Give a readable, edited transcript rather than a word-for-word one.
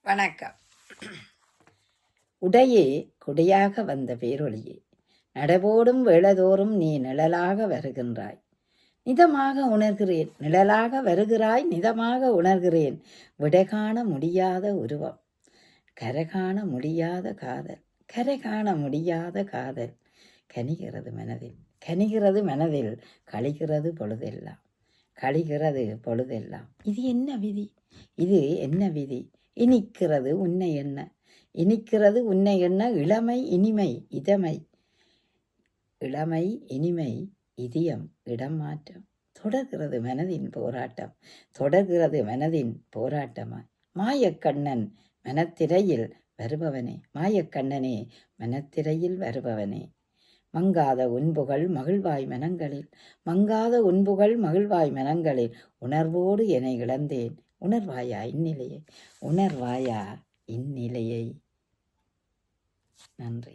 வணக்கம். உடையே கொடியாக வந்த பேரொளியே, நடவோடும் வேளதோறும் நீ நிழலாக வருகின்றாய். நிதமாக உணர்கிறேன், நிழலாக வருகிறாய், நிதமாக உணர்கிறேன். விடைகாண முடியாத உருவம், கரைகாண முடியாத காதல், கரைகாண முடியாத காதல். கனிகிறது மனதில், கனிகிறது மனதில், கழிகிறது பொழுதெல்லாம், கழிகிறது பொழுதெல்லாம். இது என்ன விதி, இது என்ன விதி? இனிக்கிறது உன்னை என்ன, இனிக்கிறது உன்னை என்ன. இளமை இனிமை இதமை, இளமை இனிமை இதயம் இடம் மாற்றம். தொடர்கிறது மனதின் போராட்டம், தொடர்கிறது மனதின் போராட்டமாய். மாயக்கண்ணன் மனத்திரையில் வருபவனே, மாயக்கண்ணனே மனத்திரையில் வருபவனே. மங்காத உன்புகள் மகிழ்வாய் மனங்களில், மங்காத உன்புகள் மகிழ்வாய் மனங்களில். உணர்வோடு என இழந்தேன், உணர்வாயா இந்நிலையை, உணர்வாயா இந்நிலையை. நன்றி.